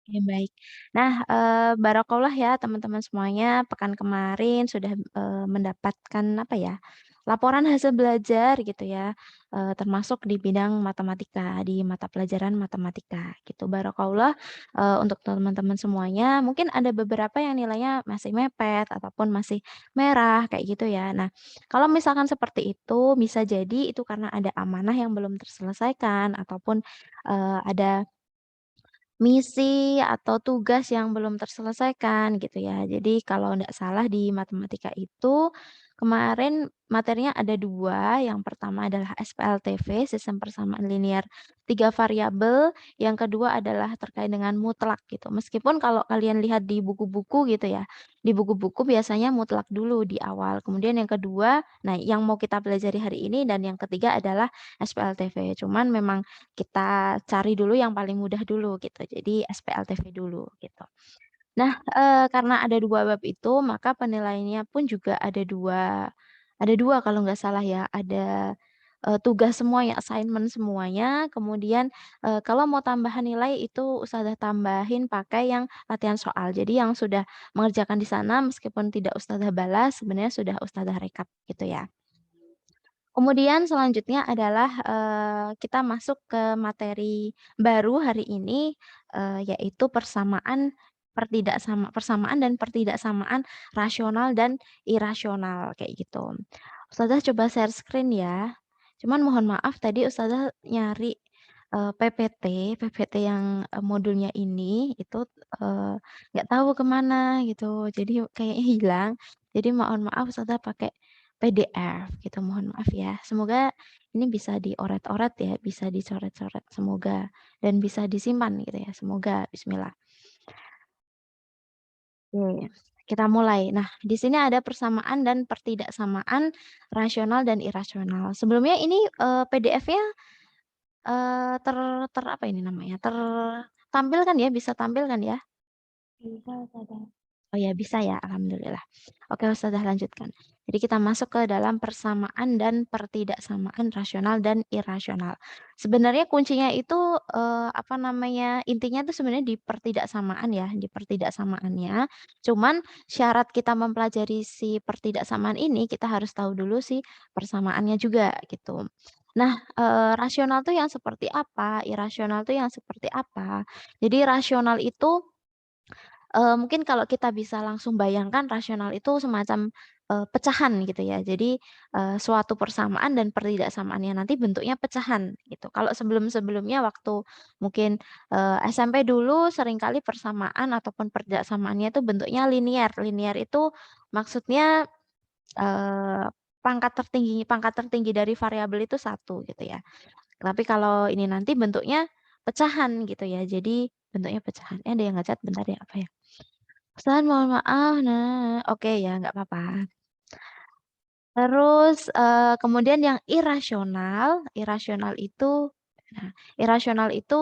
Oke, baik. Nah, barakallah ya teman-teman semuanya, pekan kemarin sudah, mendapatkan apa ya, laporan hasil belajar gitu ya, termasuk di bidang matematika, di mata pelajaran matematika gitu. Barakallah, untuk teman-teman semuanya, mungkin ada beberapa yang nilainya masih mepet ataupun masih merah kayak gitu ya. Nah, kalau misalkan seperti itu, bisa jadi itu karena ada amanah yang belum terselesaikan ataupun, ada misi atau tugas yang belum terselesaikan gitu ya. Jadi kalau nggak salah di matematika itu kemarin materinya ada 2, yang pertama adalah SPLTV, sistem persamaan linear 3 variabel, yang kedua adalah terkait dengan mutlak gitu. Meskipun kalau kalian lihat di buku-buku gitu ya, di buku-buku biasanya mutlak dulu di awal, kemudian yang kedua, nah yang mau kita pelajari hari ini dan yang ketiga adalah SPLTV. Cuman memang kita cari dulu yang paling mudah dulu gitu, jadi SPLTV dulu gitu. Nah, karena ada 2 bab itu, maka penilaiannya pun juga ada dua kalau nggak salah ya, ada, tugas semuanya, assignment semuanya, kemudian, kalau mau tambahan nilai itu ustazah tambahin pakai yang latihan soal. Jadi yang sudah mengerjakan di sana meskipun tidak ustazah balas, sebenarnya sudah ustazah rekap gitu ya. Kemudian selanjutnya adalah, kita masuk ke materi baru hari ini, yaitu persamaan dan pertidaksamaan rasional dan irasional, kayak gitu. Ustazah coba share screen ya. Cuman mohon maaf tadi ustazah nyari, PPT yang, modulnya ini itu, eee, nggak tahu kemana gitu, jadi kayaknya hilang. Jadi mohon maaf ustazah pakai PDF gitu, mohon maaf ya. Semoga ini bisa dioret-oret ya, bisa dicoret-coret semoga, dan bisa disimpan gitu ya, semoga, bismillah. Oke, kita mulai. Nah, di sini ada persamaan dan pertidaksamaan rasional dan irasional. Sebelumnya ini, PDF-nya, apa ini namanya, tertampil kan ya, bisa tampil kan ya? Bisa, Ustazah. Oh ya, bisa ya, alhamdulillah. Oke, Ustazah lanjutkan. Jadi kita masuk ke dalam persamaan dan pertidaksamaan rasional dan irasional. Sebenarnya kuncinya itu, apa namanya, intinya itu sebenarnya di pertidaksamaan ya, di pertidaksamaannya. Cuman syarat kita mempelajari si pertidaksamaan ini, kita harus tahu dulu si persamaannya juga, gitu. Nah, rasional tuh yang seperti apa, irasional tuh yang seperti apa. Jadi rasional itu mungkin kalau kita bisa langsung bayangkan rasional itu semacam, pecahan gitu ya. Jadi, suatu persamaan dan pertidaksamaannya nanti bentuknya pecahan gitu. Kalau sebelum-sebelumnya waktu mungkin, SMP dulu seringkali persamaan ataupun pertidaksamaannya itu bentuknya linear. Linear itu maksudnya, eee, pangkat tertinggi dari variabel itu satu gitu ya. Tapi kalau ini nanti bentuknya pecahan gitu ya. Jadi bentuknya pecahan. Ada yang nge bentar ya, apa ya? Ustaz mohon maaf, nah, oke ya nggak apa-apa. Terus, kemudian yang irasional, irasional itu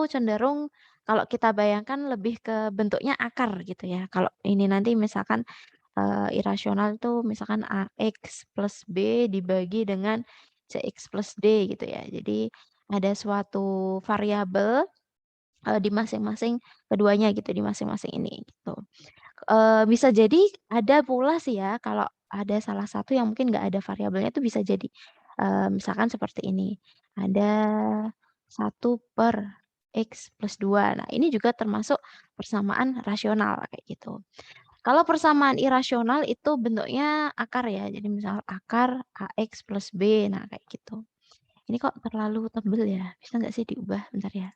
cenderung kalau kita bayangkan lebih ke bentuknya akar gitu ya. Kalau ini nanti misalkan, irasional itu misalkan AX plus B dibagi dengan CX plus D gitu ya. Jadi ada suatu variabel, di masing-masing keduanya gitu, di masing-masing ini gitu. Bisa jadi ada pula sih ya, kalau ada salah satu yang mungkin nggak ada variabelnya itu bisa jadi, misalkan seperti ini, ada 1/X+2. Nah, ini juga termasuk persamaan rasional kayak gitu. Kalau persamaan irasional itu bentuknya akar ya, jadi misal akar AX plus B, nah kayak gitu. Ini kok terlalu tebel ya, bisa nggak sih diubah? Bentar ya.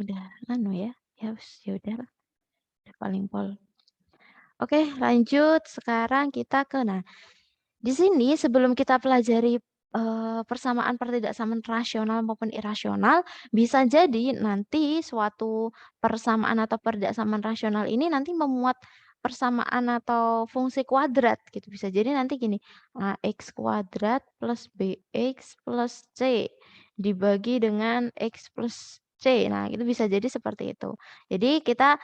Udah anu ya, ya udahlah, udah paling pol. Oke, lanjut. Sekarang kita ke di sini sebelum kita pelajari, persamaan pertidaksamaan rasional maupun irasional, bisa jadi nanti suatu persamaan atau pertidaksamaan rasional ini nanti memuat persamaan atau fungsi kuadrat gitu. Bisa jadi nanti gini, AX kuadrat plus BX plus C dibagi dengan X plus C. Nah, itu bisa jadi seperti itu. Jadi kita,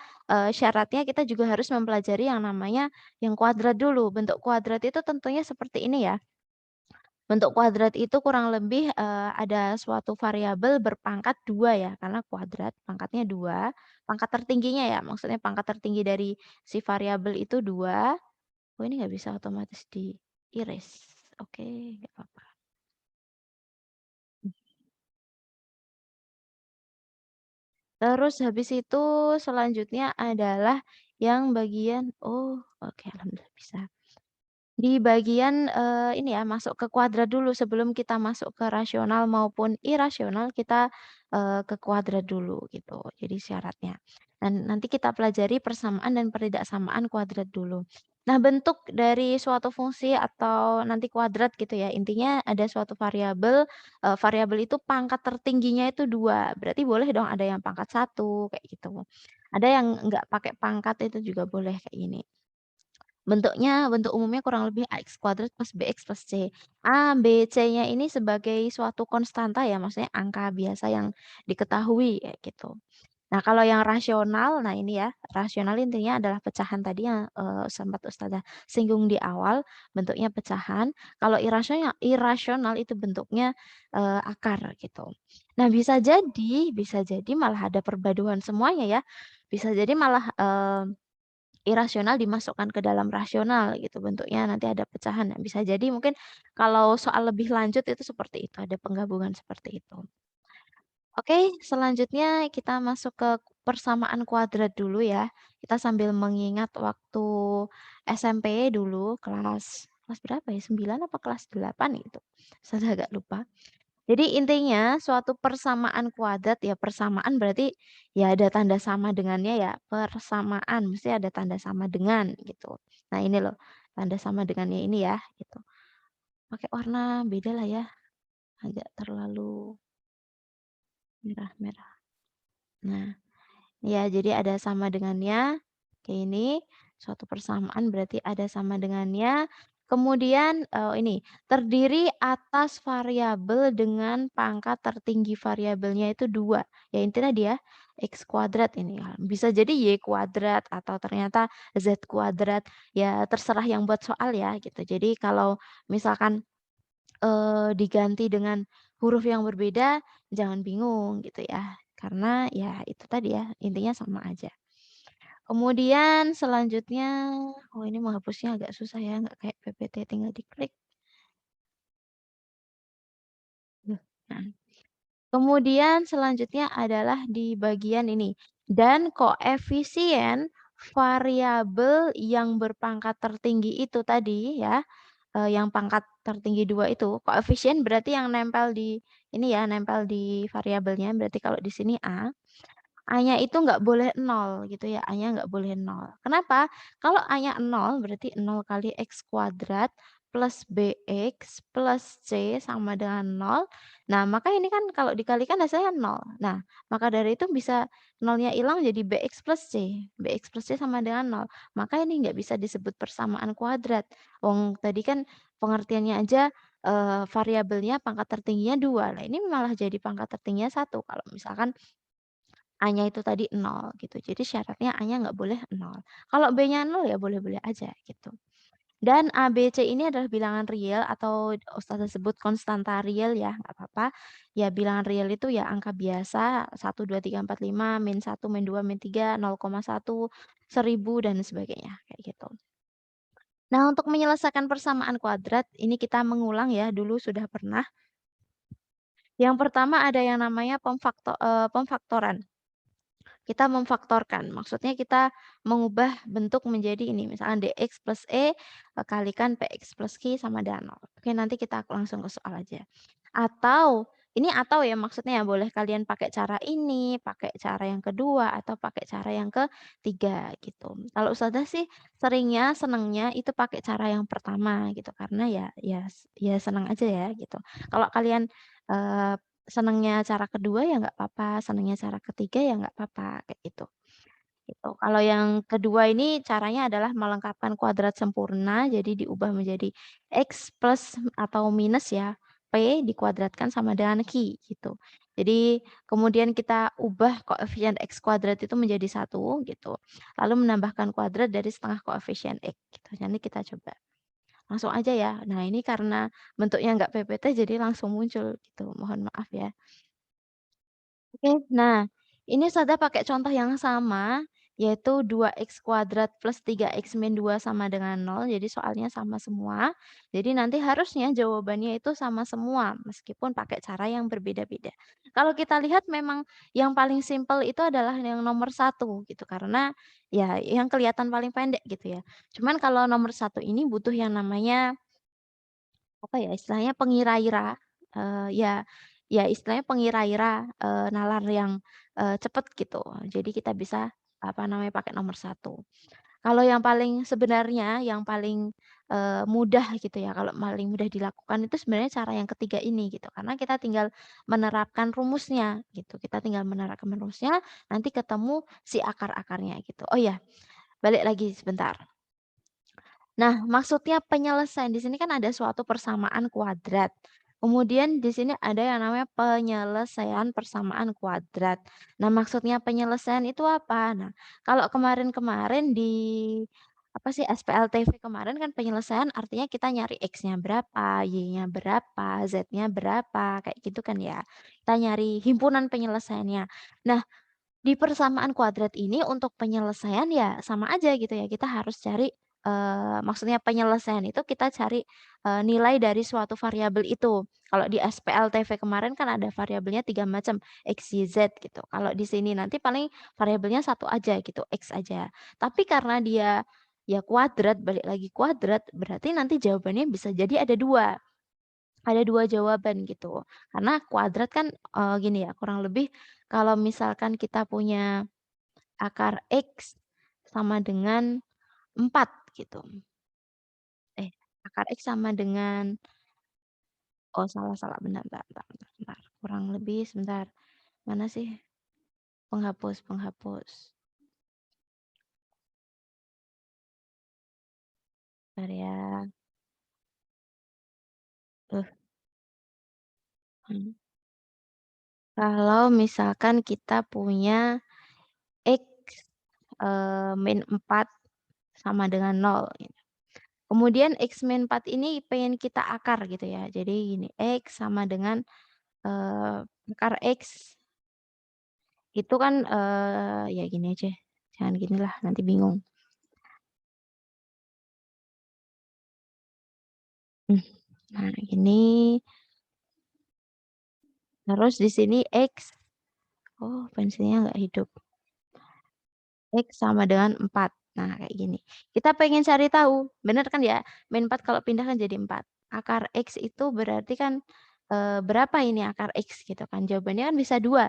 syaratnya kita juga harus mempelajari yang namanya yang kuadrat dulu, bentuk kuadrat itu tentunya seperti ini ya. Bentuk kuadrat itu kurang lebih, ada suatu variabel berpangkat 2 ya, karena kuadrat pangkatnya 2, pangkat tertingginya ya, maksudnya pangkat tertinggi dari si variabel itu 2. Oh, ini nggak bisa otomatis di-erase. Oke, nggak apa-apa. Terus habis itu selanjutnya adalah yang bagian oh, oke, alhamdulillah bisa. Di bagian, ini ya, masuk ke kuadrat dulu sebelum kita masuk ke rasional maupun irasional, kita, ke kuadrat dulu gitu, jadi syaratnya. Dan nanti kita pelajari persamaan dan pertidaksamaan kuadrat dulu. Nah, bentuk dari suatu fungsi atau nanti kuadrat gitu ya, intinya ada suatu variabel, variabel itu pangkat tertingginya itu 2, berarti boleh dong ada yang pangkat 1 kayak gitu. Ada yang nggak pakai pangkat itu juga boleh kayak gini. Bentuk umumnya kurang lebih AX kuadrat plus BX plus C. A, B, C-nya ini sebagai suatu konstanta ya, maksudnya angka biasa yang diketahui kayak gitu. Nah, kalau yang rasional, nah ini ya, rasional intinya adalah pecahan tadi yang, sempat Ustazah singgung di awal, bentuknya pecahan. Kalau irasional itu bentuknya, akar gitu. Nah, bisa jadi malah ada perpaduan semuanya ya. Bisa jadi malah, irasional dimasukkan ke dalam rasional gitu bentuknya nanti ada pecahan. Nah, bisa jadi mungkin kalau soal lebih lanjut itu seperti itu, ada penggabungan seperti itu. Oke, selanjutnya kita masuk ke persamaan kuadrat dulu ya. Kita sambil mengingat waktu SMP dulu kelas kelas berapa ya? 9 apa kelas 8 gitu. Saya agak lupa. Jadi intinya suatu persamaan kuadrat ya persamaan berarti ya ada tanda sama dengannya ya, persamaan mesti ada tanda sama dengan gitu. Nah ini loh, tanda sama dengannya ini ya gitu. Pakai warna beda lah ya, agak terlalu merah-merah. Nah, ya, jadi ada sama dengannya, kayak ini, suatu persamaan berarti ada sama dengannya. Kemudian, ini, terdiri atas variabel dengan pangkat tertinggi variabelnya itu 2. Ya intinya dia X kuadrat ini ya. Bisa jadi Y kuadrat atau ternyata Z kuadrat, ya terserah yang buat soal ya gitu. Jadi kalau misalkan diganti dengan huruf yang berbeda, jangan bingung gitu ya. Karena ya itu tadi ya, intinya sama aja. Kemudian selanjutnya, oh ini menghapusnya agak susah ya, nggak kayak PPT tinggal diklik. Nah, kemudian selanjutnya adalah di bagian ini, dan koefisien variabel yang berpangkat tertinggi itu tadi ya, yang pangkat tertinggi 2 itu, koefisien berarti yang nempel di ini ya, nempel di variabelnya, berarti kalau di sini A. A-nya itu nggak boleh 0 gitu ya, A-nya nggak boleh 0. Kenapa? Kalau A-nya 0 berarti 0 kali X kuadrat plus BX plus C sama dengan 0. Nah, maka ini kan kalau dikalikan hasilnya 0. Nah, maka dari itu bisa 0-nya hilang jadi BX plus C. BX plus C sama dengan 0. Maka ini nggak bisa disebut persamaan kuadrat. Wong tadi kan pengertiannya aja variabelnya pangkat tertingginya 2. Nah, ini malah jadi pangkat tertingginya 1. Kalau misalkan A-nya itu tadi 0 gitu. Jadi syaratnya A-nya nggak boleh 0. Kalau B-nya 0 ya boleh-boleh aja gitu. Dan A, B, C ini adalah bilangan real atau ustazah sebut konstanta real ya, nggak apa-apa. Ya bilangan real itu ya angka biasa 1, 2, 3, 4, 5, min 1, min 2, min 3, 0,1, 1000 dan sebagainya kayak gitu. Nah, untuk menyelesaikan persamaan kuadrat ini kita mengulang ya, dulu sudah pernah. Yang pertama ada yang namanya pemfaktoran. Kita memfaktorkan, maksudnya kita mengubah bentuk menjadi ini, misalkan dx plus e kalikan px plus q sama dengan 0. Oke, nanti kita langsung ke soal aja. Atau, ini atau ya maksudnya ya boleh kalian pakai cara ini, pakai cara yang kedua, atau pakai cara yang ketiga gitu. Kalau Ustazah sih seringnya, senengnya itu pakai cara yang pertama gitu, karena ya seneng aja ya gitu. Kalau kalian, eee, senengnya cara kedua ya nggak apa-apa, senengnya cara ketiga ya nggak apa-apa, kayak gitu. Gitu. Kalau yang kedua ini caranya adalah melengkapkan kuadrat sempurna, jadi diubah menjadi X plus atau minus ya, P dikuadratkan sama dengan Q gitu. Jadi kemudian kita ubah koefisien X kuadrat itu menjadi 1 gitu. Lalu menambahkan kuadrat dari setengah koefisien X gitu. Nanti kita coba. langsung aja ya. Nah, ini karena bentuknya nggak PPT jadi langsung muncul gitu, mohon maaf ya. Oke, nah ini Sada pakai contoh yang sama, yaitu 2x² plus 3x-2 sama dengan 0, jadi soalnya sama semua. Jadi nanti harusnya jawabannya itu sama semua, meskipun pakai cara yang berbeda-beda. Kalau kita lihat memang yang paling simpel itu adalah yang nomor satu gitu, karena ya yang kelihatan paling pendek gitu ya. Cuman kalau nomor satu ini butuh yang namanya apa ya, istilahnya pengira-ira, ya ya istilahnya pengira-ira, nalar yang, cepet gitu. Jadi kita bisa, apa namanya, pakai nomor satu. Kalau yang paling sebenarnya yang paling, mudah gitu ya, kalau paling mudah dilakukan itu sebenarnya cara yang ketiga ini gitu, karena kita tinggal menerapkan rumusnya gitu. Kita tinggal menerapkan rumusnya, nanti ketemu si akar-akarnya gitu. Oh ya, balik lagi sebentar. Nah, maksudnya penyelesaian di sini kan ada suatu persamaan kuadrat. Kemudian di sini ada yang namanya penyelesaian persamaan kuadrat. Nah, maksudnya penyelesaian itu apa? Nah, kalau kemarin-kemarin di apa sih SPLTV kemarin kan penyelesaian artinya kita nyari X-nya berapa, Y-nya berapa, Z-nya berapa, kayak gitu kan ya. Kita nyari himpunan penyelesaiannya. Nah, di persamaan kuadrat ini untuk penyelesaian ya sama aja gitu ya, kita harus cari, maksudnya penyelesaian itu kita cari, nilai dari suatu variabel itu. Kalau di SPLTV kemarin kan ada variabelnya 3 macam, X, Y, Z gitu. Kalau di sini nanti paling variabelnya satu aja gitu, X aja. Tapi karena dia ya kuadrat, balik lagi kuadrat, berarti nanti jawabannya bisa jadi ada 2 jawaban gitu. Karena kuadrat kan, gini ya, kurang lebih kalau misalkan kita punya akar X sama dengan 4 gitu. Eh, akar X sama dengan oh salah salah, bentar bentar bentar bentar bentar. Kurang lebih sebentar, mana sih? Penghapus penghapus. Bentar ya. Tuh, hmm. Kalau misalkan kita punya X, min 4 sama dengan 0 gitu. Kemudian X min 4 ini pengen kita akar gitu ya. Jadi gini, X sama dengan, akar X itu kan, ya gini aja, jangan ginilah nanti bingung. Mmm, nah gini, terus di sini X, oh pensilnya nggak hidup, X sama dengan 4. Nah kayak gini. Kita pengen cari tahu, bener kan ya, min 4 kalau pindah kan jadi 4. Akar X itu berarti kan, berapa ini akar X gitu kan, jawabannya kan bisa 2.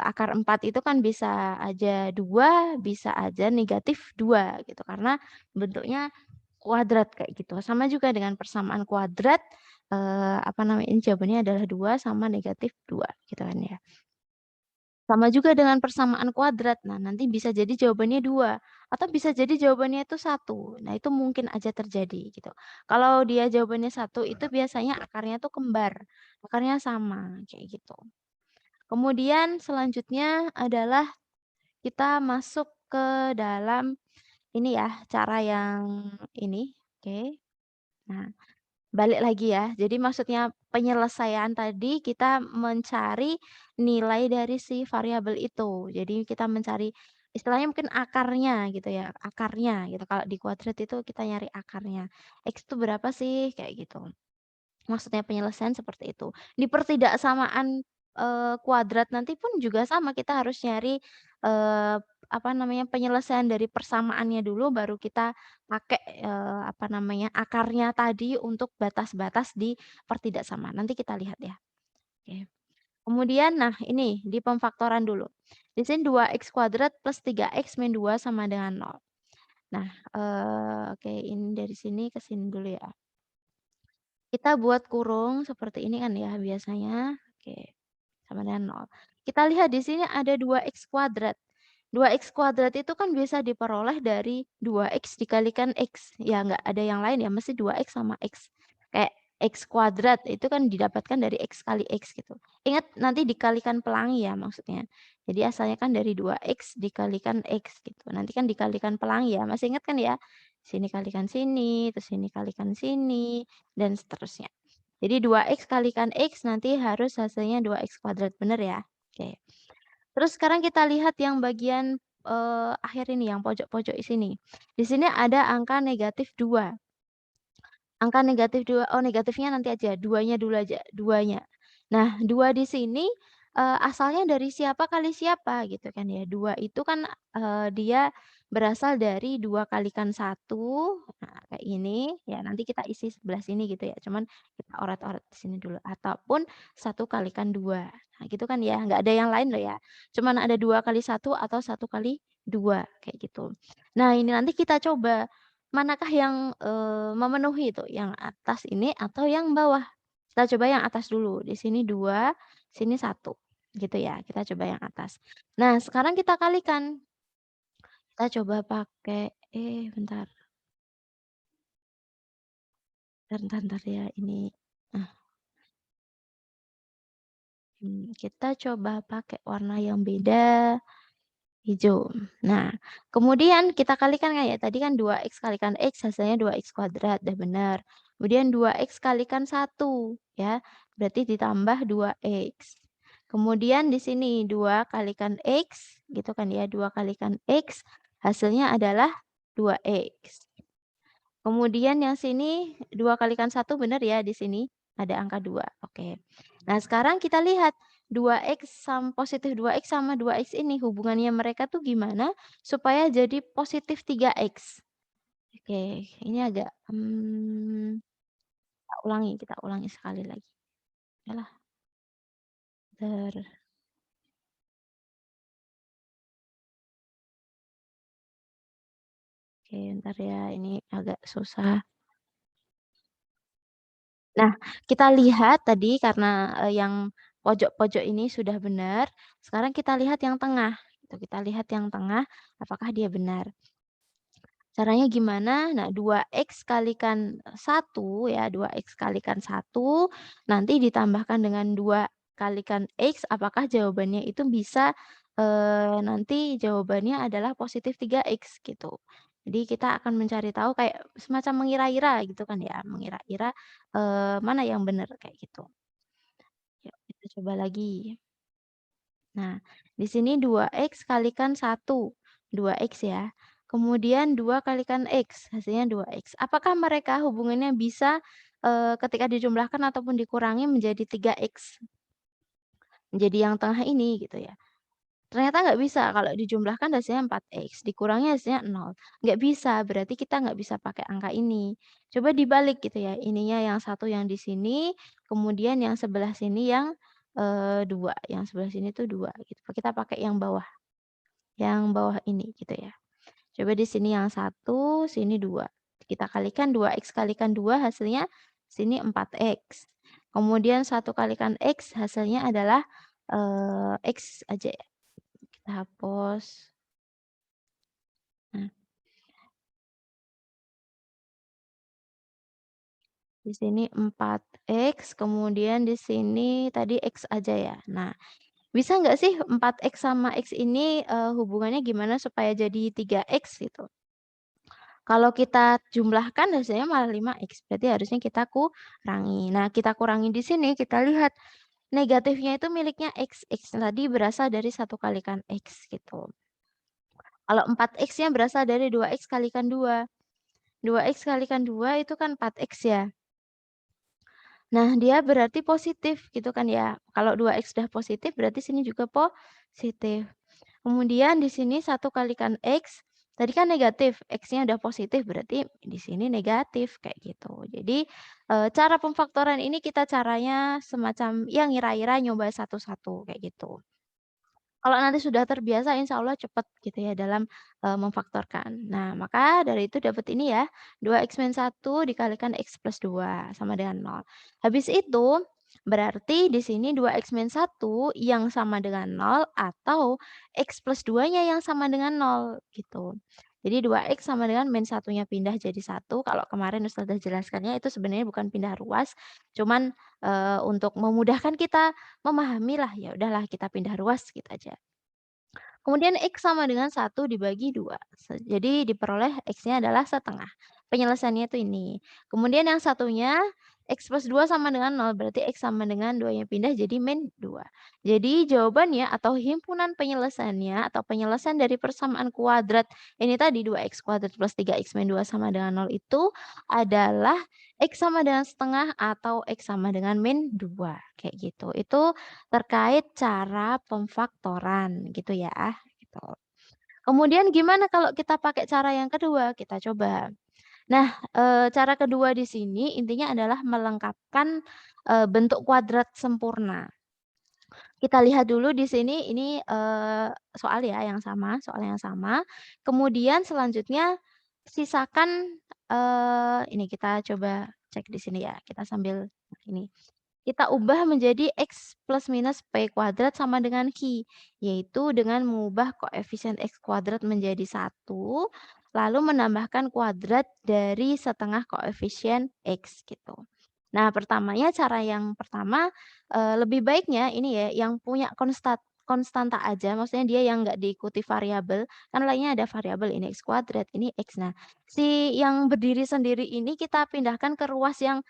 Akar 4 itu kan bisa aja 2, bisa aja negatif 2 gitu, karena bentuknya kuadrat kayak gitu. Sama juga dengan persamaan kuadrat, apa namanya, ini jawabannya adalah 2 sama negatif 2 gitu kan ya. Sama juga dengan persamaan kuadrat. Nah, nanti bisa jadi jawabannya 2 atau bisa jadi jawabannya itu 1. Nah, itu mungkin aja terjadi gitu. Kalau dia jawabannya 1 itu biasanya akarnya tuh kembar, akarnya sama kayak gitu. Kemudian selanjutnya adalah kita masuk ke dalam ini ya, cara yang ini, oke. Nah, balik lagi ya. Jadi maksudnya penyelesaian tadi kita mencari nilai dari si variabel itu. Jadi kita mencari istilahnya mungkin akarnya gitu ya, akarnya gitu. Kalau di kuadrat itu kita nyari akarnya. X itu berapa sih? Kayak gitu. Maksudnya penyelesaian seperti itu. Di pertidaksamaan, kuadrat nanti pun juga sama, kita harus nyari, apa namanya, penyelesaian dari persamaannya dulu, baru kita pakai, apa namanya, akarnya tadi untuk batas-batas di pertidaksamaan. Nanti kita lihat ya. Oke. Kemudian, nah ini di pemfaktoran dulu. Di sini 2x² plus 3x-2 sama dengan 0. Nah, oke ini dari sini ke sini dulu ya. Kita buat kurung seperti ini kan ya biasanya. Oke, sama dengan 0. Kita lihat di sini ada 2x². 2x² itu kan bisa diperoleh dari 2x dikalikan x. Ya nggak ada yang lain ya, mesti 2x sama x. Kayak x² itu kan didapatkan dari x kali x gitu. Ingat nanti dikalikan pelangi ya maksudnya. Jadi asalnya kan dari 2x dikalikan x gitu. Nanti kan dikalikan pelangi ya, masih ingat kan ya? sini kalikan sini, terus sini kalikan sini, dan seterusnya. Jadi 2x kalikan x nanti harus hasilnya 2x kuadrat, bener ya? Oke. Terus sekarang kita lihat yang bagian, akhir ini, yang pojok-pojok di sini. Di sini ada angka negatif 2. Angka negatif 2 oh negatifnya nanti aja, 2-nya dulu aja, 2-nya. Nah, 2 di sini, asalnya dari siapa kali siapa gitu kan ya. 2 itu kan, dia berasal dari 2 kalikan 1, nah kayak ini, ya nanti kita isi sebelah sini gitu ya, cuman kita oret-oret di sini dulu, ataupun 1 kalikan 2. Nah gitu kan ya, nggak ada yang lain loh ya, cuman ada 2 kali 1 atau 1 kali 2, kayak gitu. Nah ini nanti kita coba manakah yang, memenuhi itu, yang atas ini atau yang bawah? Kita coba yang atas dulu, di sini 2, sini 1, gitu ya, kita coba yang atas. Nah, sekarang kita kalikan, kita coba pakai bentar, bentar ya ini, nah, kita coba pakai warna yang beda. Hijau. Nah, kemudian kita kalikan kan ya, tadi kan 2x kalikan x hasilnya 2x kuadrat, udah benar. Kemudian 2x kalikan 1, ya, berarti ditambah 2x. Kemudian di sini 2 kalikan x, gitu kan ya, 2 kalikan x, hasilnya adalah 2x. Kemudian yang sini 2 kalikan 1 benar ya di sini, ada angka 2, oke. Nah sekarang kita lihat 2x sama 2x ini hubungannya mereka tuh gimana supaya jadi positif 3x. Oke, ini agak, kita ulangi sekali lagi. Yalah, bentar, oke bentar ya ini agak susah. Nah, kita lihat tadi karena, yang pojok-pojok ini sudah benar, sekarang kita lihat yang tengah, gitu. Kita lihat yang tengah, apakah dia benar. Caranya gimana? Nah, 2x kalikan 1 ya, 2x kalikan 1 nanti ditambahkan dengan 2 kalikan x, apakah jawabannya itu bisa, nanti jawabannya adalah positif 3x gitu. Jadi kita akan mencari tahu kayak semacam mengira-ira gitu kan ya, mengira-ira, mana yang benar kayak gitu. Yuk kita coba lagi. Nah, di sini 2x kalikan 1, 2x ya. Kemudian 2 kalikan x, hasilnya 2x. Apakah mereka hubungannya bisa, ketika dijumlahkan ataupun dikurangi menjadi 3x? Menjadi yang tengah ini gitu ya. Ternyata nggak bisa, kalau dijumlahkan hasilnya 4x, dikurangi hasilnya 0. Nggak bisa, berarti kita nggak bisa pakai angka ini. Coba dibalik gitu ya, ininya yang satu yang di sini, kemudian yang sebelah sini yang, 2, yang sebelah sini tuh 2 gitu. Kita pakai yang bawah ini gitu ya. Coba di sini yang satu, sini 2. Kita kalikan 2x kalikan 2 hasilnya sini 4x. Kemudian 1 kalikan x hasilnya adalah, x aja ya. Kita hapus. Nah, di sini 4x, kemudian di sini tadi x aja ya. Nah, bisa nggak sih 4x sama x ini, hubungannya gimana supaya jadi 3x gitu? Kalau kita jumlahkan hasilnya malah 5x, berarti harusnya kita kurangi. Nah, kita kurangi di sini, kita lihat negatifnya itu miliknya x, x tadi berasal dari 1 kalikan x gitu. Kalau 4x-nya berasal dari 2x kalikan 2. 2x kalikan 2 itu kan 4x ya. Nah, dia berarti positif gitu kan ya. Kalau 2x sudah positif berarti sini juga positif. Kemudian di sini 1 kalikan x, tadi kan negatif, x-nya udah positif berarti di sini negatif kayak gitu. Jadi, cara pemfaktoran ini kita caranya semacam ya ngira-ngira nyoba satu-satu kayak gitu. Kalau nanti sudah terbiasa insya Allah cepat gitu ya dalam, memfaktorkan. Nah, maka dari itu dapat ini ya, 2x-1 dikalikan x+2 sama dengan 0. Habis itu, berarti di sini 2x-1 yang sama dengan 0 atau x+2-nya yang sama dengan 0 gitu. Jadi 2x sama dengan min satunya pindah jadi 1, kalau kemarin Ustazah jelaskannya itu sebenarnya bukan pindah ruas, cuman, untuk memudahkan kita memahami lah, ya udahlah kita pindah ruas gitu aja. Kemudian X sama dengan 1 dibagi 2. Jadi diperoleh X-nya adalah setengah. Penyelesaiannya itu ini. Kemudian yang satunya X plus 2 sama dengan 0, berarti X sama dengan 2-nya pindah jadi min 2. Jadi jawabannya atau himpunan penyelesaiannya atau penyelesaian dari persamaan kuadrat ini tadi 2x kuadrat plus 3x min 2 sama dengan 0 itu adalah X sama dengan setengah atau X sama dengan min 2. Kayak gitu. Itu terkait cara pemfaktoran gitu ya, gitu. Kemudian gimana kalau kita pakai cara yang kedua? Kita coba. Nah, cara kedua di sini intinya adalah melengkapkan, bentuk kuadrat sempurna. Kita lihat dulu di sini ini, soal ya yang sama, soal yang sama. Kemudian selanjutnya sisakan, ini kita coba cek di sini ya, kita sambil ini. Kita ubah menjadi X plus minus P kuadrat sama dengan Q, yaitu dengan mengubah koefisien X kuadrat menjadi 1, lalu menambahkan kuadrat dari setengah koefisien X gitu. Nah, pertamanya cara yang pertama, lebih baiknya ini ya, yang punya konstanta aja, maksudnya dia yang nggak diikuti variabel, kan lainnya ada variabel ini X kuadrat, ini X. Nah, si yang berdiri sendiri ini kita pindahkan ke ruas yang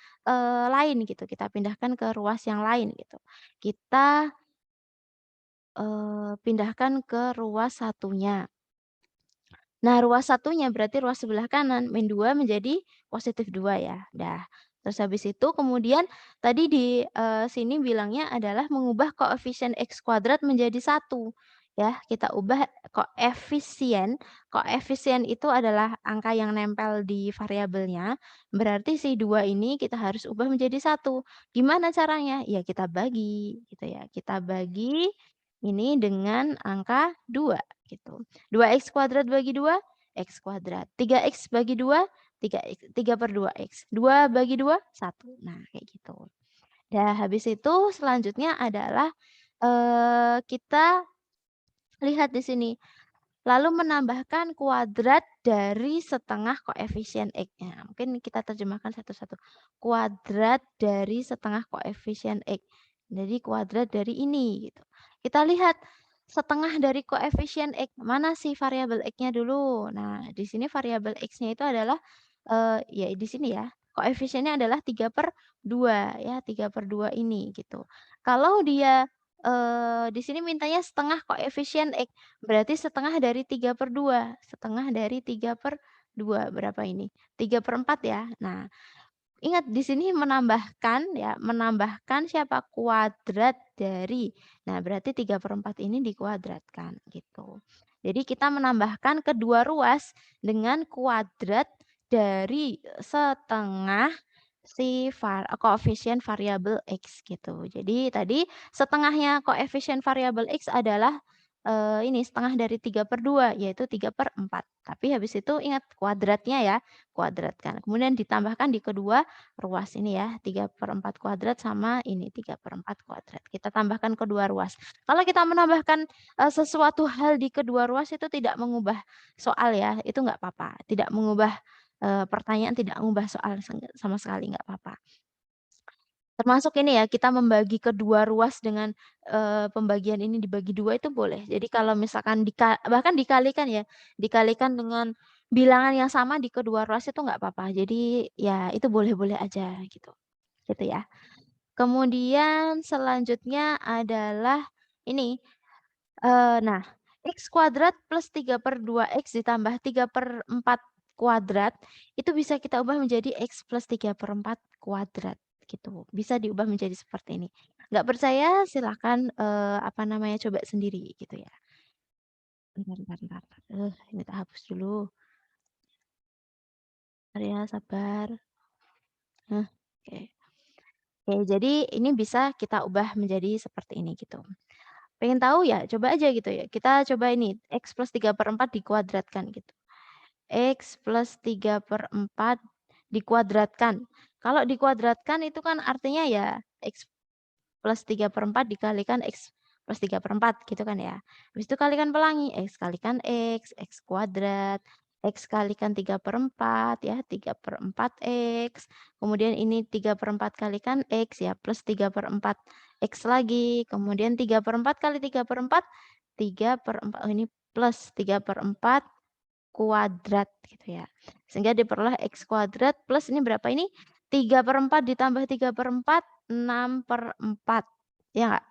lain gitu, kita pindahkan ke ruas yang lain gitu. Kita, pindahkan ke ruas satunya. Nah, ruas satunya berarti ruas sebelah kanan, min 2 menjadi positif 2 ya. Dah, terus habis itu kemudian tadi di, sini bilangnya adalah mengubah koefisien X kuadrat menjadi 1 ya. Kita ubah koefisien, koefisien itu adalah angka yang nempel di variabelnya, berarti si 2 ini kita harus ubah menjadi 1. Gimana caranya? Ya kita bagi gitu ya, kita bagi ini dengan angka 2 gitu. 2x kuadrat bagi 2, x kuadrat. 3x bagi 2, 3x, 3/2x. 2 bagi 2, 1. Nah, kayak gitu. Dah habis itu selanjutnya adalah, kita lihat di sini. Lalu menambahkan kuadrat dari setengah koefisien X-nya. Mungkin kita terjemahkan satu-satu. Kuadrat dari setengah koefisien X. Jadi kuadrat dari ini gitu. Kita lihat setengah dari koefisien X. Mana sih variabel X-nya dulu? Nah, di sini variabel X-nya itu adalah ya di sini ya. Koefisiennya adalah 3/2 ya, 3/2 ini gitu. Kalau dia di sini mintanya setengah koefisien X. Berarti setengah dari 3/2, setengah dari 3/2 berapa ini? 3/4 ya. Nah, ingat di sini menambahkan ya, menambahkan siapa? Kuadrat dari. Nah, berarti 3/4 ini dikuadratkan gitu. Jadi kita menambahkan kedua ruas dengan kuadrat dari setengah si koefisien variabel X gitu. Jadi tadi setengahnya koefisien variabel X adalah ini setengah dari 3/2 yaitu 3/4. Tapi habis itu ingat kuadratnya ya, kuadratkan. Kemudian ditambahkan di kedua ruas ini ya, 3/4 kuadrat sama ini 3/4 kuadrat. Kita tambahkan kedua ruas. Kalau kita menambahkan, sesuatu hal di kedua ruas itu tidak mengubah soal ya, itu nggak apa-apa. Tidak mengubah, pertanyaan, tidak mengubah soal sama sekali nggak apa-apa. Termasuk ini ya, kita membagi kedua ruas dengan, pembagian ini dibagi 2 itu boleh. Jadi kalau misalkan bahkan dikalikan ya, dikalikan dengan bilangan yang sama di kedua ruas itu nggak apa-apa. Jadi ya itu boleh-boleh aja gitu, gitu ya. Kemudian selanjutnya adalah ini, nah, X kuadrat plus 3/2X ditambah 3/4 kuadrat, itu bisa kita ubah menjadi X plus 3/4 kuadrat, gitu. Bisa diubah menjadi seperti ini. Nggak percaya silahkan, apa namanya, coba sendiri gitu ya. Bentar. Ini tak hapus dulu. Bentar ya, sabar. Oke. Oke, jadi ini bisa kita ubah menjadi seperti ini gitu. Pengen tahu ya, coba aja gitu ya. Kita coba ini, X plus 3/4 dikuadratkan gitu. X plus 3/4 dikuadratkan. Kalau dikuadratkan itu kan artinya ya X plus 3/4 dikalikan X plus 3/4 gitu kan ya. Habis itu kalikan pelangi, X kalikan X kuadrat, X kalikan 3/4 ya, 3/4 X. Kemudian ini 3/4 kalikan X ya, plus 3/4 X lagi, kemudian 3/4 kali 3/4, 3/4, oh ini plus 3/4 kuadrat gitu ya. Sehingga diperoleh X kuadrat plus ini berapa ini? 3/4 ditambah 3/4, 6/4. Ya nggak?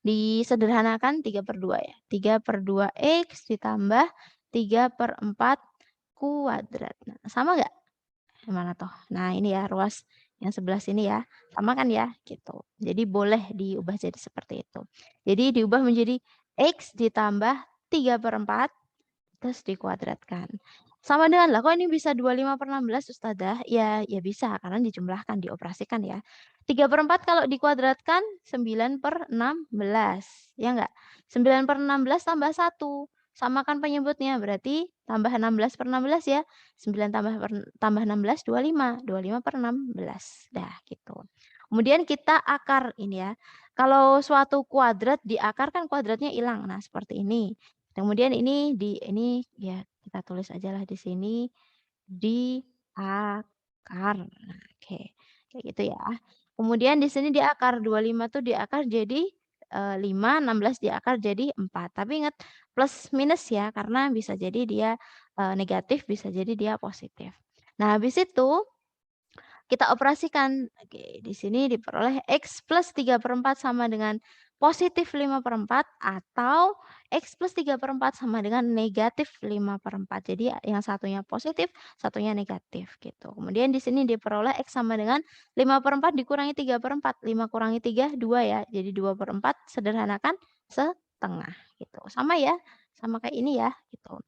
Disederhanakan 3/2 ya. 3/2 X ditambah 3/4 kuadrat. Nah, sama nggak? Gimana tuh? Nah, ini ya ruas yang sebelah sini ya. Sama kan ya? Gitu. Jadi boleh diubah jadi seperti itu. Jadi diubah menjadi X ditambah 3/4 terus dikuadratkan. Sama dengan lah, kok ini bisa 25/16 Ustadzah? Ya bisa, karena dijumlahkan, dioperasikan ya. 3/4 kalau dikuadratkan 9/16, ya enggak? 9/16 tambah 1, samakan penyebutnya, berarti tambah 16/16 ya. 9 tambah 16, 25. 25/16. Dah, gitu. Kemudian kita akar ini ya. Kalau suatu kuadrat diakar kan kuadratnya hilang. Nah, seperti ini. Kemudian ini ya kita tulis ajalah di sini diakar. Nah, oke. Kayak gitu ya. Kemudian di sini diakar 25 tuh diakar jadi 5, 16 diakar jadi 4. Tapi ingat plus minus ya karena bisa jadi dia negatif, bisa jadi dia positif. Nah, habis itu kita operasikan. Oke, di sini diperoleh X plus 3/4 sama dengan positif 5/4 atau X plus 3/4 sama dengan negatif 5/4. Jadi yang satunya positif, satunya negatif gitu. Kemudian di sini diperoleh X sama dengan 5/4 dikurangi 3/4. 5 kurangi 3, 2 ya. Jadi 2/4 sederhanakan setengah gitu. Sama ya, sama kayak ini ya gitu.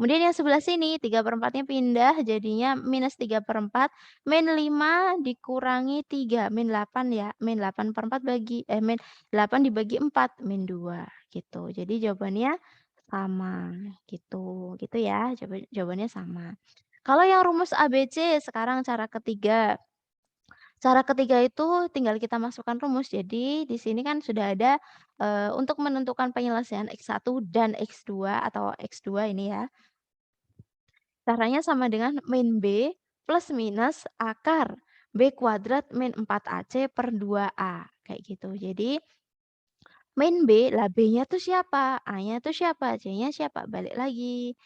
Kemudian yang sebelah sini 3/4-nya pindah jadinya minus 3/4. Min 5 dikurangi 3, min 8 ya, min 8/4 min 8 dibagi 4, min 2 gitu. Jadi jawabannya sama gitu, gitu ya, jawabannya sama. Kalau yang rumus ABC sekarang cara ketiga. Cara ketiga itu tinggal kita masukkan rumus. Jadi di sini kan sudah ada untuk menentukan penyelesaian X1 dan X2 atau X2 ini ya. Caranya sama dengan min B plus minus akar B kuadrat min 4AC per 2A. Kayak gitu. Jadi min B, lah B-nya tuh siapa? A-nya tuh siapa? C-nya siapa? Balik lagi.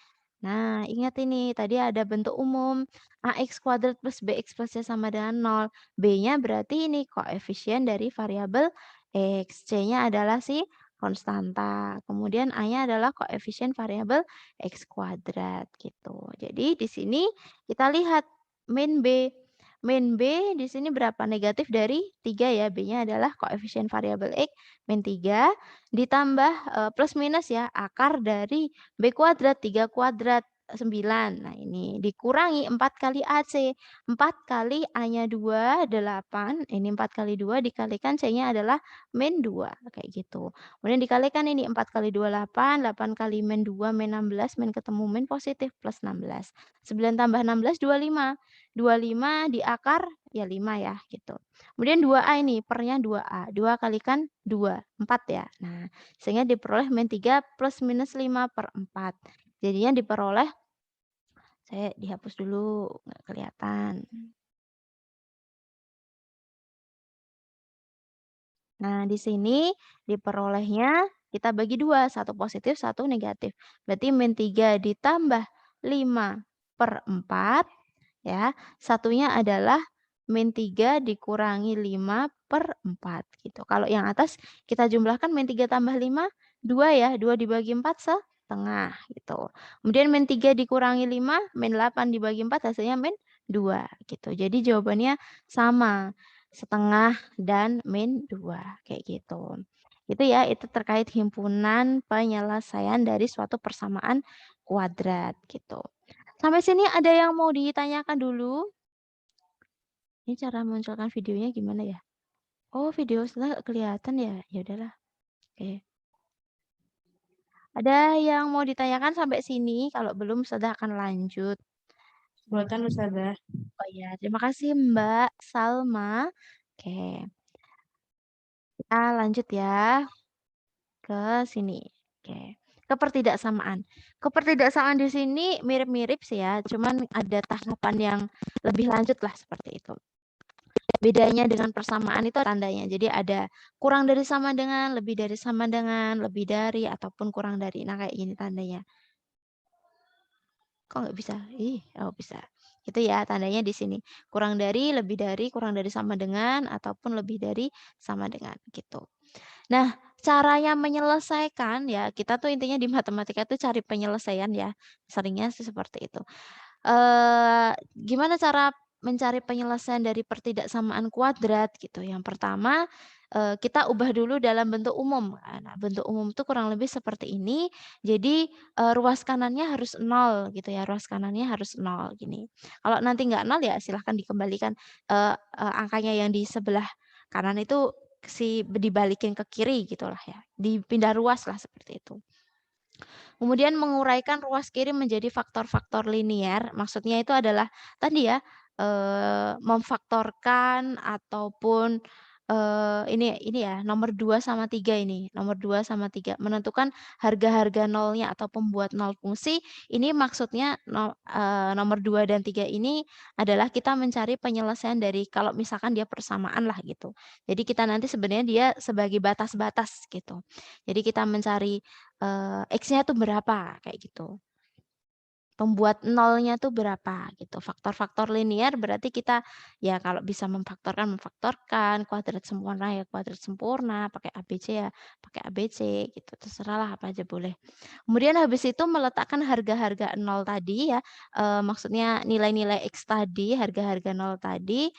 Nah, ingat ini, tadi ada bentuk umum. AX kuadrat plus BX plus C sama dengan 0. B-nya berarti ini koefisien dari variabel X. C-nya adalah si konstanta. Kemudian A-nya adalah koefisien variabel X kuadrat gitu. Jadi di sini kita lihat min B. Min B di sini berapa? Negatif dari 3 ya. B-nya adalah koefisien variabel X min 3 ditambah plus minus ya akar dari B kuadrat 3 kuadrat 9. Nah ini dikurangi 4 kali AC. 4 kali A-nya 2, 8. Ini 4 kali 2 dikalikan C-nya adalah min 2. Kayak gitu. Kemudian dikalikan ini 4 kali 2, 8. 8 kali min 2, min 16. Min ketemu min positif plus 16. 9 tambah 16, 25. 25 di akar ya 5 ya gitu. Kemudian 2A ini pernya 2A. 2 kalikan 2, 4 ya. Nah, sehingga diperoleh min 3 plus minus 5/4. Jadinya diperoleh, saya dihapus dulu, nggak kelihatan. Nah, di sini diperolehnya kita bagi 2, satu positif, satu negatif. Berarti min 3 ditambah 5/4 ya. Satunya adalah min 3 dikurangi 5/4 gitu. Kalau yang atas kita jumlahkan min 3 tambah 5, 2 ya. 2 dibagi 4 setengah gitu. Kemudian min 3 dikurangi 5, min 8 dibagi 4 hasilnya min 2 gitu. Jadi jawabannya sama, setengah dan min 2 kayak gitu. Itu ya, itu terkait himpunan penyelesaian dari suatu persamaan kuadrat gitu. Sampai sini ada yang mau ditanyakan dulu? Ini cara munculkan videonya gimana ya? Oh, video setelah kelihatan ya? Ya udahlah. Oke. Ada yang mau ditanyakan sampai sini? Kalau belum, sudah akan lanjut. Silakan Ustazah. Oh iya, terima kasih Mbak Salma. Oke, kita lanjut ya ke sini. Oke. Kepertidaksamaan. Kepertidaksamaan di sini mirip-mirip sih ya, cuman ada tahapan yang lebih lanjut lah seperti itu. Bedanya dengan persamaan itu tandanya. Jadi ada kurang dari sama dengan, lebih dari sama dengan, lebih dari, ataupun kurang dari. Nah, kayak gini tandanya. Kok nggak bisa? Ih, oh bisa. Itu ya tandanya di sini. Kurang dari, lebih dari, kurang dari sama dengan, ataupun lebih dari sama dengan gitu. Nah, caranya menyelesaikan ya, kita tuh intinya di matematika tuh cari penyelesaian ya. Seringnya sih seperti itu. Gimana cara mencari penyelesaian dari pertidaksamaan kuadrat gitu. Yang pertama, kita ubah dulu dalam bentuk umum. Nah, bentuk umum itu kurang lebih seperti ini. Jadi, ruas kanannya harus 0 gitu ya, ruas kanannya harus 0 gini. Kalau nanti nggak 0 ya silahkan dikembalikan, angkanya yang di sebelah kanan itu dibalikin ke kiri gitulah ya, dipindah ruas lah seperti itu. Kemudian menguraikan ruas kiri menjadi faktor-faktor linier, maksudnya itu adalah tadi ya, memfaktorkan ataupun, ini ya, nomor 2 sama 3 ini, nomor 2 sama 3 menentukan harga-harga nolnya atau pembuat nol fungsi, ini maksudnya nomor 2 dan 3 ini adalah kita mencari penyelesaian dari kalau misalkan dia persamaan lah gitu. Jadi kita nanti sebenarnya dia sebagai batas-batas gitu. Jadi kita mencari X-nya tuh berapa, kayak gitu. Pembuat nolnya tuh berapa gitu. Faktor-faktor linier berarti kita ya kalau bisa memfaktorkan, kuadrat sempurna ya kuadrat sempurna, pakai ABC ya pakai ABC gitu, terserahlah apa aja boleh. Kemudian habis itu meletakkan harga-harga nol tadi ya, maksudnya nilai-nilai X tadi, harga-harga nol tadi,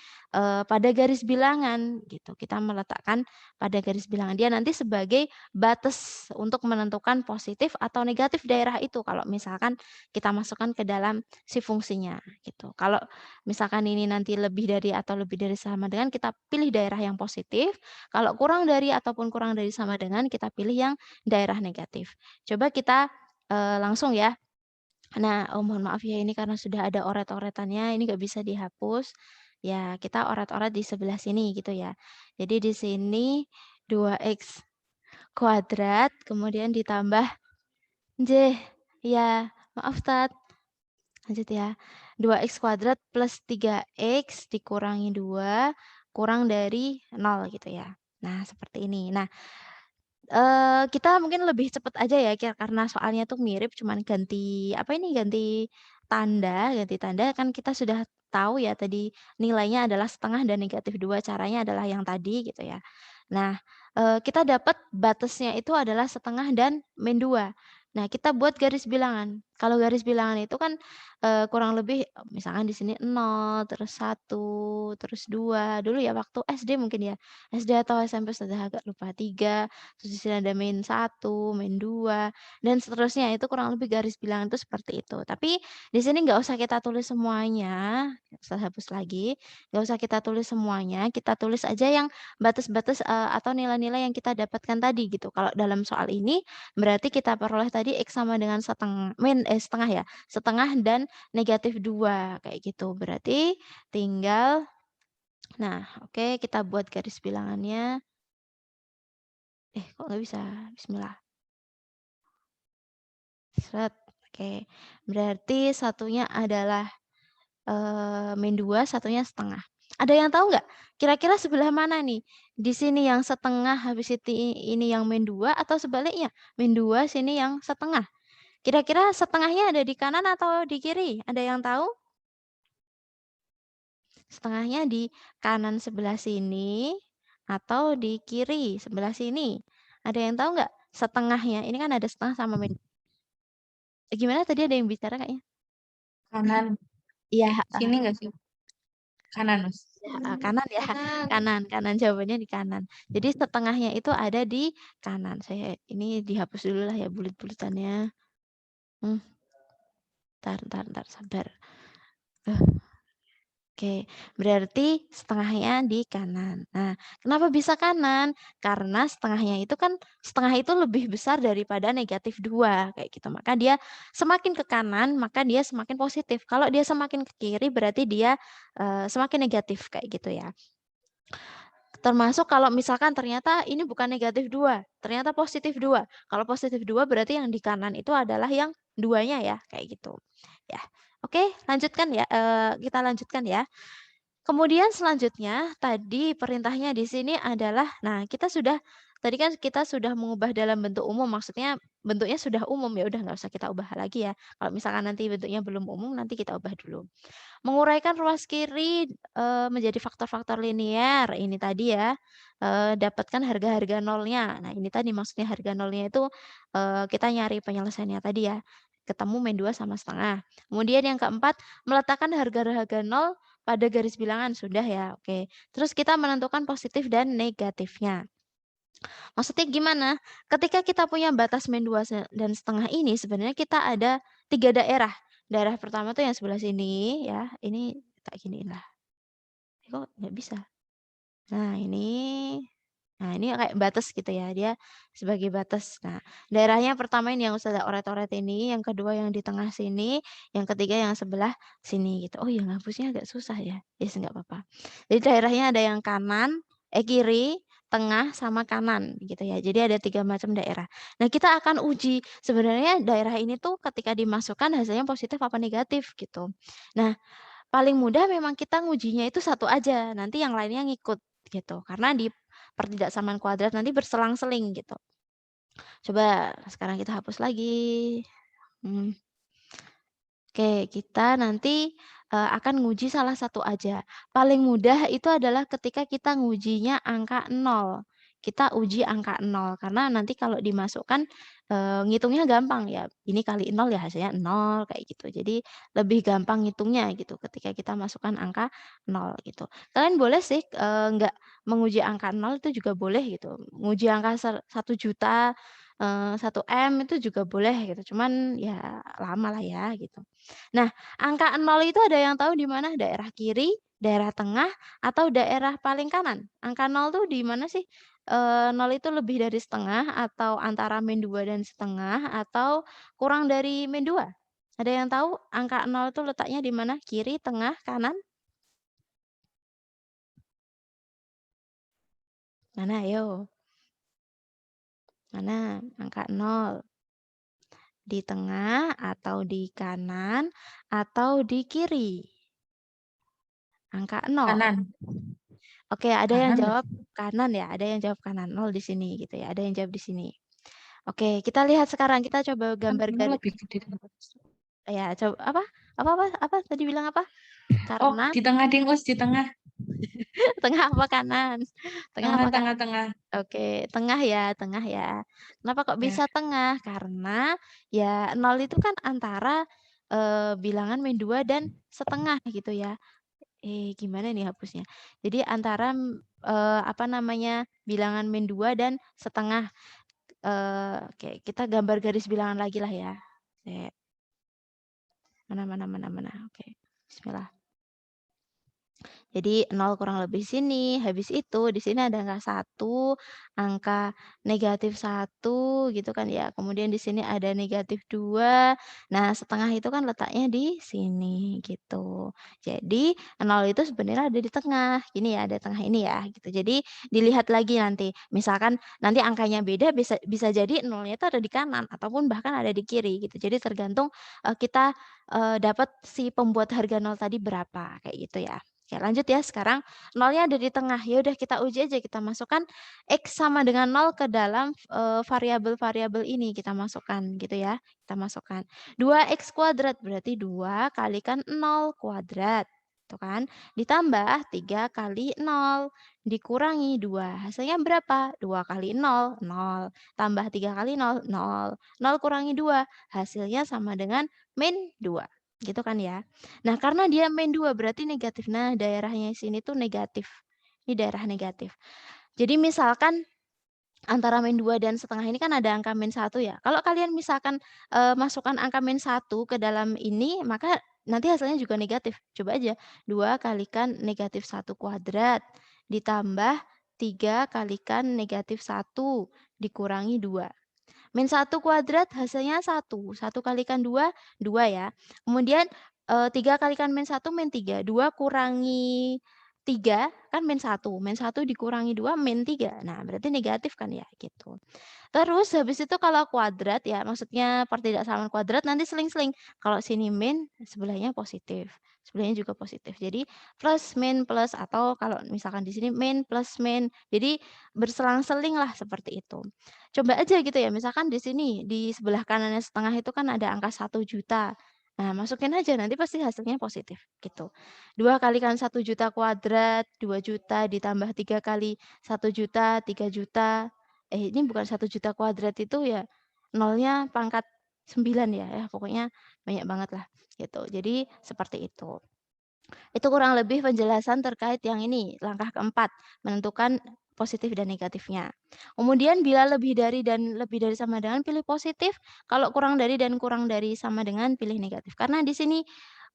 pada garis bilangan gitu. Kita meletakkan pada garis bilangan. Dia nanti sebagai batas untuk menentukan positif atau negatif daerah itu kalau misalkan kita masukkan ke dalam si fungsinya gitu. Kalau misalkan ini nanti lebih dari atau lebih dari sama dengan, kita pilih daerah yang positif. Kalau kurang dari ataupun kurang dari sama dengan, kita pilih yang daerah negatif. Coba kita langsung ya. Nah, oh mohon maaf ya ini karena sudah ada oret-oretannya, ini nggak bisa dihapus. Ya, kita oret-oret di sebelah sini gitu ya. Jadi di sini 2x kuadrat, kemudian ditambah J. Ya, maaf Tat. Lanjut ya. 2x kuadrat plus 3x dikurangi 2 kurang dari 0 gitu ya. Nah, seperti ini. Nah, kita mungkin lebih cepet aja ya karena soalnya tuh mirip cuman ganti apa ini, ganti tanda kan kita sudah tahu ya tadi nilainya adalah setengah dan negatif 2 caranya adalah yang tadi gitu ya. Nah, kita dapat batasnya itu adalah setengah dan min 2. Nah, kita buat garis bilangan. Kalau garis bilangan itu kan, kurang lebih misalkan di sini 0, terus 1, terus 2, dulu ya waktu SD mungkin ya, SD atau SMP sudah agak lupa, 3, terus di sini ada min 1, min 2, dan seterusnya. Itu kurang lebih garis bilangan itu seperti itu. Tapi di sini nggak usah kita tulis semuanya, saya hapus lagi, nggak usah kita tulis semuanya, kita tulis aja yang batas-batas, atau nilai-nilai yang kita dapatkan tadi gitu. Kalau dalam soal ini berarti kita peroleh tadi X sama dengan setengah ya, setengah dan negatif 2 kayak gitu. Berarti tinggal nah oke kita buat garis bilangannya. Kok nggak bisa? Bismillah. Sret, oke. Berarti satunya adalah, min 2, satunya setengah. Ada yang tahu nggak, kira-kira sebelah mana nih? Di sini yang setengah, habis itu ini yang min 2 atau sebaliknya? Min 2, sini yang setengah. Kira-kira setengahnya ada di kanan atau di kiri? Ada yang tahu? Setengahnya di kanan sebelah sini atau di kiri sebelah sini? Ada yang tahu nggak setengahnya? Ini kan ada setengah sama min. Gimana tadi ada yang bicara kayaknya? Kanan. Iya, Sini nggak sih? Kanan, Mas. kanan ya, kanan jawabannya di kanan. Jadi setengahnya itu ada di kanan. Saya ini dihapus dulu lah ya bulit-bulitannya. Entar, sabar. Oke, berarti setengahnya di kanan. Nah, kenapa bisa kanan? Karena setengahnya itu kan setengah itu lebih besar daripada negatif 2 kayak gitu. Maka dia semakin ke kanan, maka dia semakin positif. Kalau dia semakin ke kiri berarti dia semakin negatif kayak gitu ya. Termasuk kalau misalkan ternyata ini bukan negatif 2, ternyata positif 2. Kalau positif 2 berarti yang di kanan itu adalah yang duanya ya, kayak gitu. Ya. Oke, lanjutkan ya, kita lanjutkan ya. Kemudian selanjutnya tadi perintahnya di sini adalah nah tadi kan kita sudah mengubah dalam bentuk umum, maksudnya bentuknya sudah umum, ya udah nggak usah kita ubah lagi ya. Kalau misalkan nanti bentuknya belum umum, nanti kita ubah dulu. Menguraikan ruas kiri, menjadi faktor-faktor linier, ini tadi ya, dapatkan harga-harga nolnya. Nah ini tadi maksudnya harga nolnya itu, kita nyari penyelesaiannya tadi ya, ketemu min 2 sama setengah. Kemudian yang keempat, meletakkan harga-harga nol pada garis bilangan, sudah ya, oke. Terus kita menentukan positif dan negatifnya. Maksudnya gimana? Ketika kita punya batas min 2 dan setengah ini sebenarnya kita ada 3 daerah. Daerah pertama tuh yang sebelah sini ya, ini tak giniin lah. Kok nggak bisa? Nah ini kayak batas gitu ya, dia sebagai batas. Nah, daerahnya pertama ini yang sudah oret-oret ini, yang kedua yang di tengah sini, yang ketiga yang sebelah sini gitu. Oh ya ngapusnya agak susah ya, yes nggak apa-apa. Jadi daerahnya ada yang kiri, tengah, sama kanan gitu ya. Jadi ada 3 macam daerah. Nah kita akan uji sebenarnya daerah ini tuh ketika dimasukkan hasilnya positif apa negatif gitu. Nah paling mudah memang kita ngujinya itu satu aja, nanti yang lainnya ngikut gitu. Karena di pertidaksamaan kuadrat nanti berselang-seling gitu. Coba sekarang kita hapus lagi. Hmm. Oke, kita nanti, akan nguji salah satu aja. Paling mudah itu adalah ketika kita ngujinya angka 0. Kita uji angka 0, karena nanti kalau dimasukkan, ngitungnya gampang ya, ini kali 0 ya hasilnya 0, kayak gitu. Jadi lebih gampang ngitungnya gitu ketika kita masukkan angka 0 gitu. Kalian boleh sih, nggak menguji angka 0 itu juga boleh gitu. Nguji angka 1.000.000, 1 M itu juga boleh gitu, cuman ya lama lah ya gitu. Nah, angka 0 itu ada yang tahu di mana? Daerah kiri, daerah tengah, atau daerah paling kanan? Angka 0 tuh di mana sih? 0 itu lebih dari setengah, atau antara min 2 dan setengah, atau kurang dari min 2? Ada yang tahu angka 0 itu letaknya di mana? Kiri, tengah, kanan? Mana ayo? Mana angka 0? Di tengah, atau di kanan, atau di kiri? Angka 0. Kanan. Oke, ada yang Kanan jawab deh. kanan ya, ada yang jawab kanan, 0 di sini gitu ya, ada yang jawab di sini. Oke, kita lihat sekarang, kita coba Kan gambar ini garis lebih gede daripada ya, coba apa? Apa tadi bilang apa? Oh, Karena di tengah ding, Us, di tengah. tengah apa kanan? Tengah Tengah, apa tengah, kanan? tengah. Oke, tengah ya, tengah ya. Kenapa kok Ya. bisa tengah? Karena ya 0 itu kan antara, bilangan min 2 dan setengah gitu ya. Gimana nih hapusnya? Jadi antara, apa namanya, bilangan min 2 dan setengah. Oke, kita gambar garis bilangan lagi lah ya. Mana. Oke, bismillah. Jadi 0 kurang lebih sini, habis itu di sini ada angka 1, angka negatif 1 gitu kan ya. Kemudian di sini ada negatif 2. Nah, setengah itu kan letaknya di sini gitu. Jadi 0 itu sebenarnya ada di tengah. Gini ya, ada tengah ini ya gitu. Jadi dilihat lagi nanti. Misalkan nanti angkanya beda bisa bisa jadi nolnya itu ada di kanan ataupun bahkan ada di kiri gitu. Jadi tergantung kita dapat si pembuat harga 0 tadi berapa kayak gitu ya. Oke, lanjut ya. Sekarang nolnya ada di tengah. Ya udah kita uji aja, kita masukkan X sama dengan 0 ke dalam, variabel-variabel ini kita masukkan gitu ya. Kita masukkan. 2X kuadrat berarti 2 kalikan 0 kuadrat. Tuh kan. Ditambah 3 kali 0 dikurangi 2. Hasilnya berapa? 2 kali 0, 0. Tambah 3 kali 0, 0. 0 kurangi 2, hasilnya sama dengan min 2. Gitu kan ya. Nah, karena dia main 2 berarti negatif. Nah, daerahnya sini tuh negatif. Ini daerah negatif. Jadi misalkan antara min 2 dan setengah ini kan ada angka min 1 ya. Kalau kalian misalkan, masukkan angka min 1 ke dalam ini, maka nanti hasilnya juga negatif. Coba aja, 2 kalikan negatif 1 kuadrat, ditambah 3 kalikan negatif 1, dikurangi 2. Min 1 kuadrat hasilnya 1, 1 kalikan 2, 2 ya. Kemudian, 3 kalikan min 1, min 3, 2 kurangi 3 kan min 1 dikurangi 2 min 3. Nah, berarti negatif kan ya, gitu. Terus habis itu kalau kuadrat ya, maksudnya pertidaksamaan kuadrat nanti seling-seling. Kalau sini min, sebelahnya positif. sebenarnya juga positif. Jadi plus, min, plus, atau kalau misalkan di sini min plus min. Jadi berselang-seling lah seperti itu. Coba aja gitu ya, misalkan di sini, di sebelah kanannya setengah itu kan ada angka 1 juta. Nah, masukin aja, nanti pasti hasilnya positif, gitu. 2 kalikan 1 juta kuadrat, 2 juta, ditambah 3 kali 1 juta, 3 juta. Ini bukan 1 juta kuadrat itu ya, nolnya pangkat 9 ya, pokoknya banyak banget lah, gitu. Jadi seperti itu. Itu kurang lebih penjelasan terkait yang ini, langkah keempat, menentukan positif dan negatifnya. Kemudian bila lebih dari dan lebih dari sama dengan pilih positif, kalau kurang dari dan kurang dari sama dengan pilih negatif. Karena di sini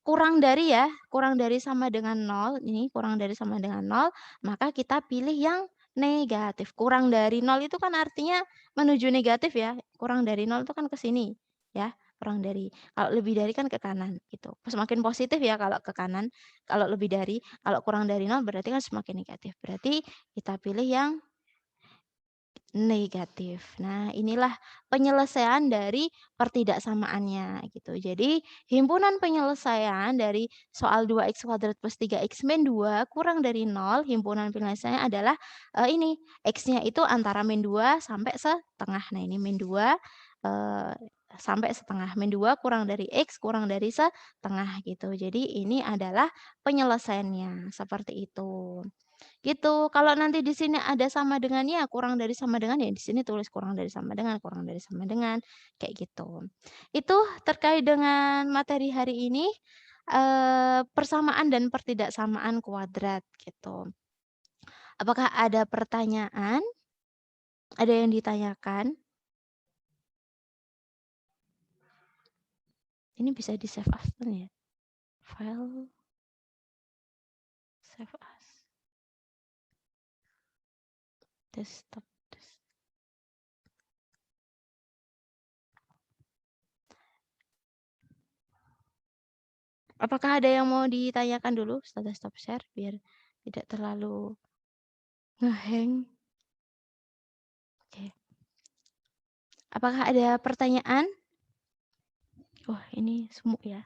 kurang dari ya, kurang dari sama dengan 0, ini kurang dari sama dengan 0, maka kita pilih yang negatif. Kurang dari 0 itu kan artinya menuju negatif ya, kurang dari 0 itu kan ke sini ya, kurang dari. Kalau lebih dari kan ke kanan gitu. Semakin positif ya kalau ke kanan, kalau lebih dari, kalau kurang dari 0 berarti kan semakin negatif. Berarti kita pilih yang negatif. Nah, inilah penyelesaian dari pertidaksamaannya gitu. Jadi, himpunan penyelesaian dari soal 2x kuadrat plus 3x min 2 kurang dari 0, himpunan penyelesaiannya adalah ini, x-nya itu antara min 2 sampai setengah. Nah, ini min 2 sampai setengah. Min 2 kurang dari x kurang dari setengah gitu. Jadi, ini adalah penyelesaiannya, seperti itu. Gitu. Kalau nanti di sini ada sama dengannya, kurang dari sama dengan, ya di sini tulis kurang dari sama dengan, kurang dari sama dengan, kayak gitu. Itu terkait dengan materi hari ini, persamaan dan pertidaksamaan kuadrat, gitu. Apakah ada pertanyaan? Ada yang ditanyakan? Ini bisa di-save as ya? File, save as. Desktop. Apakah ada yang mau ditanyakan dulu? Setelah stop share biar tidak terlalu nge-hang. Oke. Apakah ada pertanyaan? Wah, ini sumuk ya.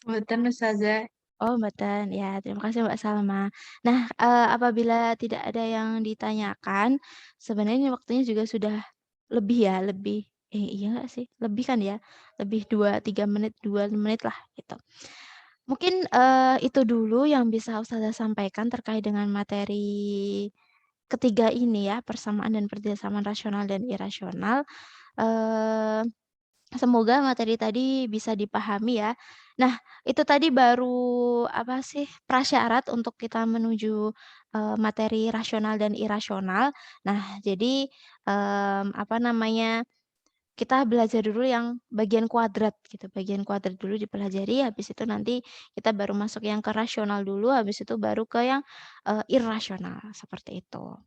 Mboten Ustazah. Oh, mboten. Ya, terima kasih Mbak Salma. Nah, apabila tidak ada yang ditanyakan, sebenarnya waktunya juga sudah lebih ya, lebih iya nggak sih? Lebih kan ya? Lebih 2, 3 menit, 2 menit lah gitu. Mungkin, itu dulu yang bisa Ustazah sampaikan terkait dengan materi ketiga ini ya, persamaan dan persamaan rasional dan irasional. Eee Semoga materi tadi bisa dipahami ya. Nah, itu tadi baru apa sih, prasyarat untuk kita menuju, materi rasional dan irasional. Nah, jadi, apa namanya, kita belajar dulu yang bagian kuadrat gitu, bagian kuadrat dulu dipelajari, habis itu nanti kita baru masuk yang ke rasional dulu, habis itu baru ke yang, irasional, seperti itu.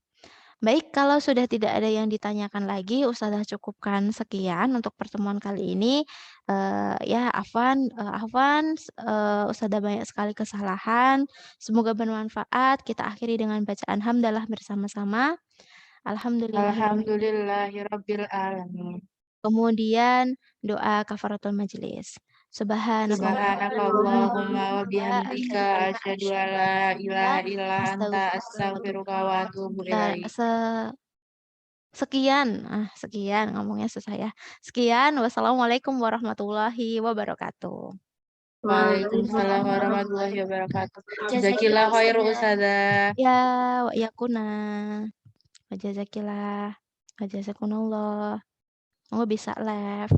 Baik, kalau sudah tidak ada yang ditanyakan lagi, Ustazah cukupkan sekian untuk pertemuan kali ini. Ya, afwan, Ustazah banyak sekali kesalahan. Semoga bermanfaat. Kita akhiri dengan bacaan hamdalah bersama-sama. Alhamdulillahirabbil. Alhamdulillahirabbil alamin. Kemudian doa kafaratul majelis. Subhanakallahumma wa bihamdika Asyhadu an la asyhadu an ilaha la illa ilaha illa anta astaghfiruka wa atubu astaghfiruka wa atubu ilaik. ilaik. Sekian ngomongnya susah ya. Sekian, wassalamualaikum warahmatullahi wabarakatuh. Waalaikumsalam warahmatullahi wabarakatuh. Jazakillah Jazakillah khairu Ustazah. Ustazah. Ya, wa iyakuna. Wa jazakillah. Wa jazakumullah. Semoga bisa live.